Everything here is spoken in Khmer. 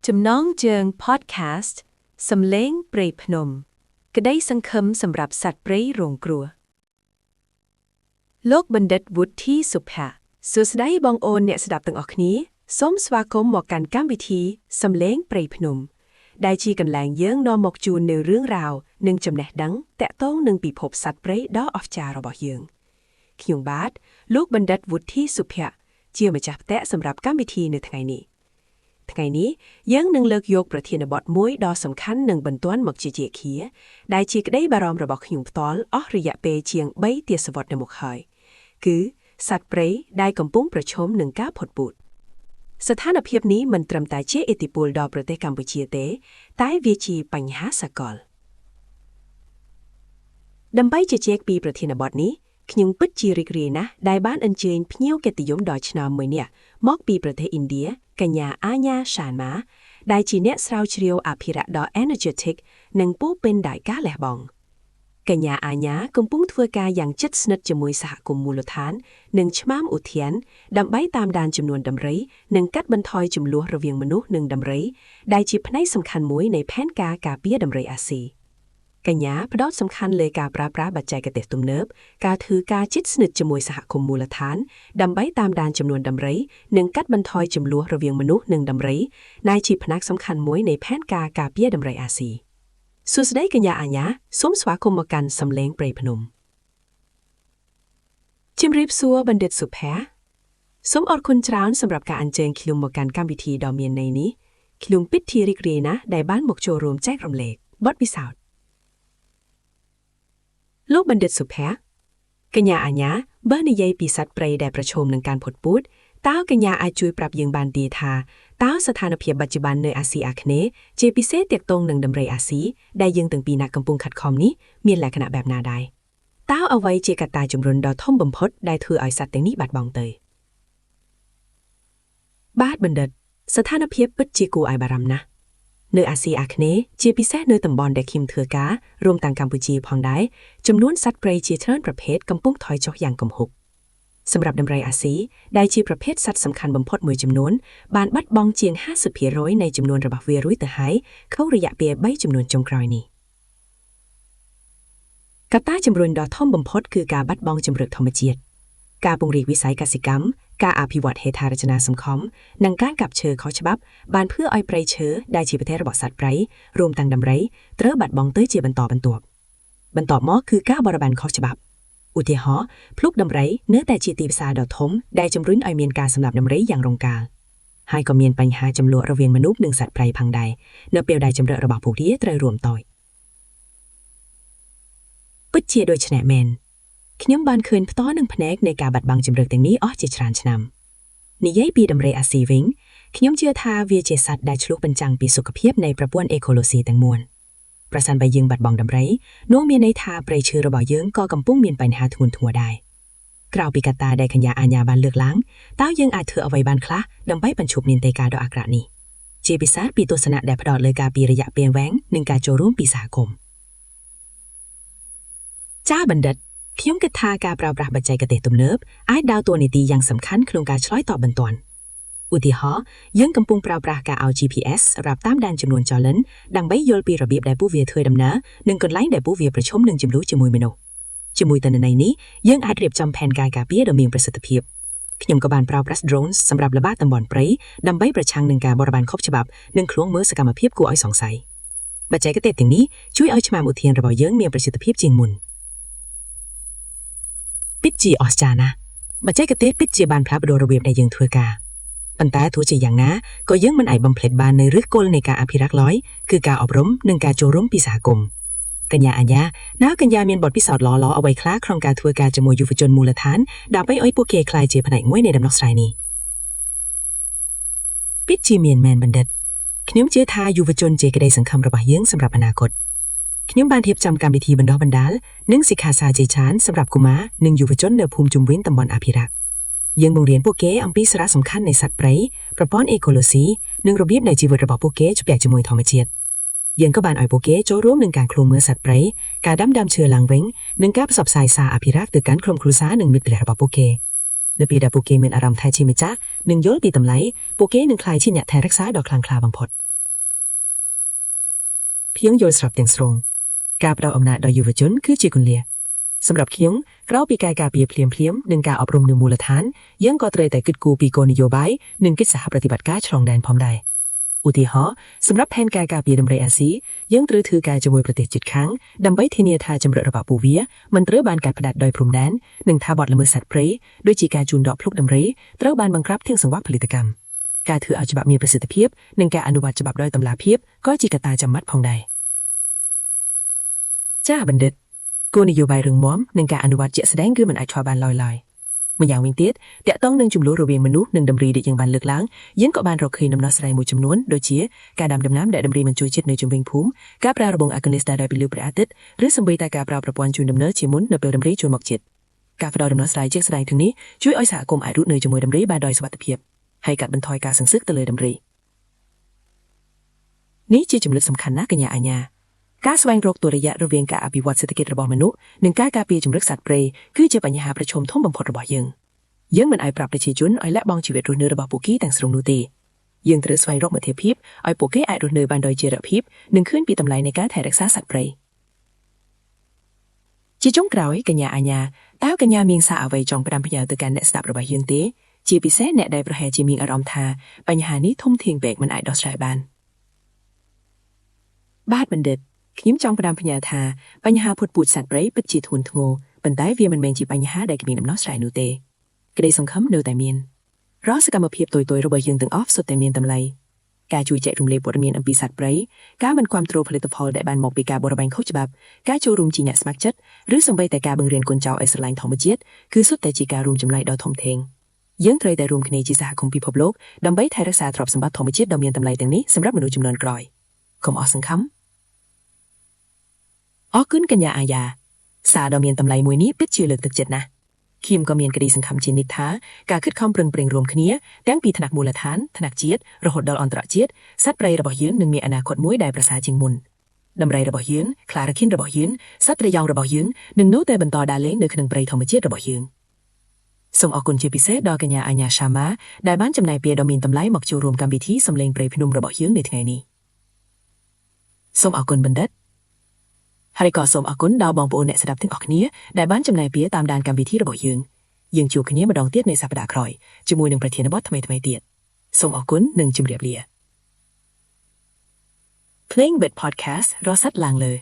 จำน้องเจิงพอดแคสต์สำเล้งเปรยพนมกระได้สังคมสำหรับสัตว์เปรยโรงกลัวโลกบัณฑิตวุฒิที่สุภาสุดได้บองโอนเนี่ยสดับตั้งออกนี้ส้มสวาคมหมอกกันก้ามวิธีสำเล้งเปรยพนมได้ชีกันแหลงเยื้องนอมกจูนในเรื่องราวหนึ่งจำแนกดังแต่ต้องหนึ่งปีพบสัตว์เปรยดออฟจาระบอกเยื้องขยงบาทลูกบัณฑิตวุฒิที่สุภาเจียมาจับแตะสำหรับก้ามวิธีในไงนี้ថ្ងៃនេះយើងនឹងលើកយកប្រធានបទមួយដ៏សំខាន់និងបន្ទាន់មកជជែកគ្នាដែលជាក្តីបារម្ភរបស់ខ្ញុំផ្ទាល់អស់រយៈពេលជាង3ទសវត្សរ៍នៅមុខហើយគឺសត្វព្រៃដែលកំពុងប្រឈមនឹងការផុតពូជស្ថានភាពនេះមិនត្រឹមតែជាឥទ្ធិពលដល់ប្រទេសកម្ពុជាទេតែវាជាបញ្ហាសកលដើម្បីជជែកពីប្រធានបទនេះខ្ញុំពិតជារីករាយណាស់ដែលបានអញ្ជើញភ្ញៀវកិត្តិយសដ៏ឆ្នើមមួយនាក់មកពីប្រទេសឥណ្ឌាកញ្ញាអាញាសានម៉ាដែលជាអ្នកស្រាវជ្រាវអភិរក្សដ៏ energetic និងពោពេញដោយការលះបង់កញ្ញាអាញាកំពុងធ្វើការយ៉ាងជិតស្និទ្ធជាមួយសហគមន៍មូលដ្ឋាននិងឆ្មាំឧទ្យានដើម្បីតាមដានចំនួនដំរីនិងកាត់បន្ថយជម្លោះរវាងមនុស្សនិងដំរីដែលជាផ្នែកសំខាន់មួយនៃផែនការការពារដំរីអាស៊ីកញ្ញាផ្ដោតសំខាន់លើការប្រើប្រាស់បច្ចេកទេសទំនើបការធ្វើការជិតស្និទ្ធជាមួយសហគមន៍មូលដ្ឋានដើម្បីតាមដានចំនួនដំរីនិងកាត់បន្ថយជម្លោះរវាងមនុស្សនិងដំរីដែលជាផ្នែកសំខាន់មួយនៃផែនការការពារដំរីអាស៊ីសួស្តីកញ្ញាអាញាសូមស្វាគមន៍មកកាន់សំឡេងព្រៃភ្នំជំរាបសួរបណ្ឌិតសុផាសូមអរគុណច្រើនសម្រាប់ការអញ្ជើញខ្ញុំមកកាន់កម្មវិធីដ៏មានន័យនេះខ្ញុំពិតជារីករាយណាស់ដែលបានមកចូលរួមចែករំលែកបទពិសោធន៍លោកបណ្ឌិតសុផាកញ្ញាអាញាបើនិយាយពីសត្វព្រៃដែលប្រឈមនឹងការផុតពូជតើកញ្ញាអាចជួយប្រាប់យើងបានទេថាតើស្ថានភាពបច្ចុប្បន្ននៅអាស៊ីអាគ្នេយ៍ជាពិសេសទាក់ទងនឹងដំរីអាស៊ីដែលយើងទាំងពីរនាក់កំពុងខិតខំនេះមានលក្ខណៈបែបណាដែរតើអ្វីជាកត្តាជំរុញដ៏ធំបំផុតដែលធ្វើឲ្យសត្វទាំងនេះបាត់បង់ទៅបាទបណ្ឌិតស្ថានភាពពិតជាគួរឲ្យបារម្ភណាស់នៅអាស៊ីអាគ្នេយ៍ជាពិសេសនៅតំបន់ដែលខ្ញុំធ្វើការរួមទាំងកម្ពុជាផងដែរចំនួនសត្វព្រៃជាច្រើនប្រភេទកំពុងថយចុះយ៉ាងគំហុកសម្រាប់ដំរីអាស៊ីដែលជាប្រភេទសត្វសំខាន់បំផុតមួយចំនួនបានបាត់បង់ជាង 50% នៃចំនួនរបស់វារួចទៅហើយក្នុងរយៈពេល3ចំនួនចុងក្រោយនេះកត្តាជំរុញដ៏ធំបំផុតគឺការបាត់បង់ជម្រកធម្មជាតិការពង្រីកវិស័យកសិកម្មការអភិវឌ្ឍហេដ្ឋារចនាសម្ព័ន្ធនិងការកាប់ឈើខុសច្បាប់បានធ្វើឲ្យព្រៃឈើដែលជាប្រទេសរបស់សត្វព្រៃរួមទាំងដំរីត្រូវបាត់បង់ទៅជាបន្តបន្ទាប់មកគឺការបរបាញ់ខុសច្បាប់ឧទាហរណ៍ភ្លុកដំរីនៅតែជាទីផ្សារដ៏ធំដែលជំរុញឲ្យមានការសម្លាប់ដំរីយ៉ាងរងការហើយក៏មានបញ្ហាចំនួនរវាងមនុស្សនិងសត្វព្រៃផងដែរនៅពេលដែលជម្រករបស់ពួកវាត្រូវរួមតូចពិតជាដូចនេះមែនខ្ញុំបានឃើញផ្ទាល់នឹងផ្នែកនៃការបាត់បង់ជម្រកទាំងនេះអស់ជាច្រើនឆ្នាំនិយាយពីដំរីអាស៊ីវិញខ្ញុំជឿថាវាជាសត្វដែលឆ្លុះបញ្ចាំងពីសុខភាពនៃប្រព័ន្ធអេកូឡូស៊ីទាំងមូលប្រសិនបើយើងបាត់បង់ដំរីនោះមានន័យថាព្រៃឈើរបស់យើងក៏កំពុងមានបញ្ហាធ្ងន់ធ្ងរដែរក្រៅពីកត្តាដែលកញ្ញាអាញាបានលើកឡើងតើយើងអាចធ្វើអ្វីបានខ្លះដើម្បីបញ្ឈប់នាងតេការដ៏អាក្រក់នេះជាពិសេសពីទស្សនៈដែលផ្ដោតលើការពីរយៈពេលវែងនិងការចូលរួមពីសហគមន៍ចា៎បណ្ឌិតខ្ញុំគិតថាការប្រើប្រាស់បច្ចេកទេសទំនើបអាចដើរតួនាទីយ៉ាងសំខាន់ក្នុងការឆ្លើយតបបន្ទាន់ឧទាហរណ៍យើងកំពុងប្រើប្រាស់ការឲ្យ GPS សម្រាប់តាមដានចំនួនចលនាដើម្បីយល់ពីរបៀបដែលពួកវាធ្វើដំណើរនិងកន្លែងដែលពួកវាប្រឈមនឹងជម្លោះជាមួយមនុស្សជាមួយទិន្នន័យនេះយើងអាចរៀបចំផែនការការពារដ៏មានប្រសិទ្ធភាពខ្ញុំក៏បានប្រើប្រាស់ drones សម្រាប់ល្បាតតំបន់ព្រៃដើម្បីប្រឆាំងនឹងការបរបាញ់ខុសច្បាប់និងឃ្លាំមើលសកម្មភាពគួរឲ្យសង្ស័យបច្ចេកទេសទាំងនេះជួយឲ្យឆ្មាំឧទ្យានរបស់យើងមានប្រសិទ្ធភាពជាងមុនពិតជាអស្ចារ្យណាស់បច្ចេកទេសពិតជាបានផ្លាស់ប្ដូររបៀបដែលយើងធ្វើការប៉ុន្តែទោះជាយ៉ាងណាក៏យើងមិនអាចបំភ្លេចបាននៅឫសគល់នៃការអភិរក្សឡើយគឺការអប់រំនិងការចូលរួមពីសហគមន៍កញ្ញាអាញាកញ្ញាមានបទពិសោធន៍ល្អៗអ្វីខ្លះក្នុងការធ្វើការជាមួយយុវជនមូលដ្ឋានដើម្បីឲ្យពួកគេក្លាយជាផ្នែកមួយនៃដំណោះស្រាយនេះពិតជាមានមែនបណ្ឌិតខ្ញុំជឿថាយុវជនជាក្តីសង្ឃឹមរបស់យើងសម្រាប់អនាគតខ្ញុំបានរៀបចំកម្មវិធីបណ្ដុះបណ្ដាលនិងសិក្ខាសាលាជាច្រើនសម្រាប់កុមារនិងយុវជននៅភូមិជុំវិញតំបន់អភិរក្សយើងបង្រៀនពួកគេអំពីសារៈសំខាន់នៃសត្វព្រៃប្រព័ន្ធអេកូឡូស៊ីនិងរបៀបនៃជីវិតរបស់ពួកគេជាប់ជាមួយធម្មជាតិយើងក៏បានឲ្យពួកគេចូលរួមនឹងការឃ្លាំមើលសត្វព្រៃការដាំដើមឈើឡើងវិញនិងការផ្សព្វផ្សាយសារអភិរក្សទៅកាន់ក្រុមគ្រួសារនិងមិត្តភ័ក្តិរបស់ពួកគេនៅពេលដែលពួកគេមានអារម្មណ៍ថាជាម្ចាស់និងយល់ពីតម្លៃពួកគេនឹងក្លាយជាអ្នកថែរក្សាដ៏ខ្លាំងក្លាបំផុត เพียงโยนสลับเตียงตรงการเราอำนาจโดยยุวชนคือจีกุนเลียสำหรับเคียงเราปีกายกาเปียเพลียมหนึ่งการอบรมหนึ่งมูลฐานยังก็เตยแต่กึดกูปีโกนโยบายหนึ่งกิจสหปฏิบัติการฉลองแดนพร้อมใดอุทิหอสำหรับแผนการกาเปียดำเรอาซียังตรือถือการจมวยประเทศจิตค้างดำไว้เทเนียทาจำเริญระบาปูเวียมันเตรือบานการผดัดโดยพรมแดนหนึ่งทาบอดละเมิดสัตว์เปรย์ด้วยจีการจูนดอกพลุกดำเรเตรือบานบังคับเที่ยงสังวัคผลิตกรรมการถือเอาฉบับมีประสิทธิภาพหนึ่งการอนุวัตฉบับโดยตำราเพียบก็จีกตาจำมัดพองใดจ้าบันเด็ดกูนโยบายเรื่องม้อมหนึ่งการอนุวัตเจแสดงคือมันอาจชอบานลอยเมื่ออย่างวิงเตียดเดะต้องหนึ่งจุ่มรู้ระเวียงมนุษย์หนึ่งดำรีเด็กยังบานเลือกล้างยันเกาะบานเราเคยนำนอสไลมูจำนวนโดยเชี่ยการดำน้ำแดดดำรีมันช่วยเช็ดในจุ่มวิงภูมิการปราระบงอากานิสได้โดยปิลูประอาทิตย์หรือสมบูรณ์แต่การปราประปวนจุนดำเนินชิมุนในเปลือกดำรีจุนหมอกเจ็ดการฟดอดำนอสไลเจ็กแสดงถึงนี้ช่วยอ้อยสากลมอารุเนยจมวยดำรีบานดอยสวัสดิเพียบให้กัดบรรทอยการสังซึกตะเลยดำรีนี้จีจุ่มลึกสำคัญนะกัญญาอาญาการแสวงโรคตัวระยะระเวียงการอภิวัตเศรษฐกิจระบอบมนุษย์หนึ่งการปีจุ่มลึกสัตว์เปรย์คือเจอปัญหาประชมท่วมบำพดระบอบยังมันไอปรับได้ชีจุนไอและบองชีวิตรุ่นเนอระบอบปุกี้แต่งสรงนูตียังตรึกสวายรกมาเทียบพิบไอปุกี้ไอรุ่นเนอบันดอยเจระพิบหนึ่งขึ้นปีตำไลในการแทนรักษาสัตว์เปรย์จีจงกล่าวให้กัญญาอาญาต้าวกัญญาเมียงสาเอาไว้จองประดามพยาตัวการเนสตับระบายยังเตจีปิเซเนได้ประแห่จีมีอารมณ์ทาปัญหานี้ทุ่มเทียงเบกมันไอดอสไรบานบาดบันเด็ดยิ้มจองประดามพยาทาปัญหาผดปูดสัตว์เปรย์ปัจจิทุนทงโงปันใต้เวียมันเมนจีปัญหาได้กับมีน้ำนอสไรนูเตกระไดสงคำเนอแต่เมียนรอสกรรมเพียบตัวระเบิดยังตึงออฟสุดแต่เมียนตำไลการจุยแจกรุมเลบทเมียนอัมปีสัตว์ไบรการมันความโตรผลิตภัณฑ์ได้บานหมอกปีกาบรบังเข้าฉบับการโจรุมจีเนสมักจัดหรือสมใบแต่การบังเรียนกลเจ้าไอสไลน์ทองมเจียดคือสุดแต่จีการุมจำไลดาวทอมเทงยังเตยแต่รุมคเนจีสหคมพิภพโลกดำใบไทยรักษาทรอปสมบัติทองมเจียดดาวเมียนตำไลแต่งนี้สำหรับมนุษย์จำนวนกรอยคมออสังคำออกขึ้นกัญญาอาญาสาดาวเมียนตำไลมวยนี้ปิดชื่อเลือกตึกเจ็ดนะคิมก็เมียนกระดีสังคำจีนิท้าการขึ้นคำเปล่งเปล่งรวมขณีแต้งปีธนักมูลฐานธนักเจียดระหดดอลอันตรเจียดสัตว์ไรระบอบยืนหนึ่งมีอนาคตมวยได้ประสาจิงมุนดำไรระบอบยืนคลาระคินระบอบยืนสัตว์ระยองระบอบยืนหนึ่งนู้แต่บรรทอดาเล้งหนึ่งขนึงไรธรรมเจียดระบอบยืนส่งออกกุญเชียพิเศษดอกัญญาอาญาชามาได้บ้านจำนายเปียดอมินตำไลหมอกจูรวมกรรมวิธีสำเร็งเปรย์พนุมระบอบยืนในไงนี้ส่งออกกุญบันเด็ดฮาริกอสมอกุนดาวบองโปเนสดับถึงออกนี้ได้บ้านจำนายเปียตามดานกรรมวิธีระบอบยืนยังจูขนี้มาดองเตี้ยในสัปดาห์ครอยจมูกหนึ่งประเทศนบอททำไมเตี้ยส่งออกกุนหนึ่งจุมเรียบเลีย Playing Bit Podcast รอสัดลางเลย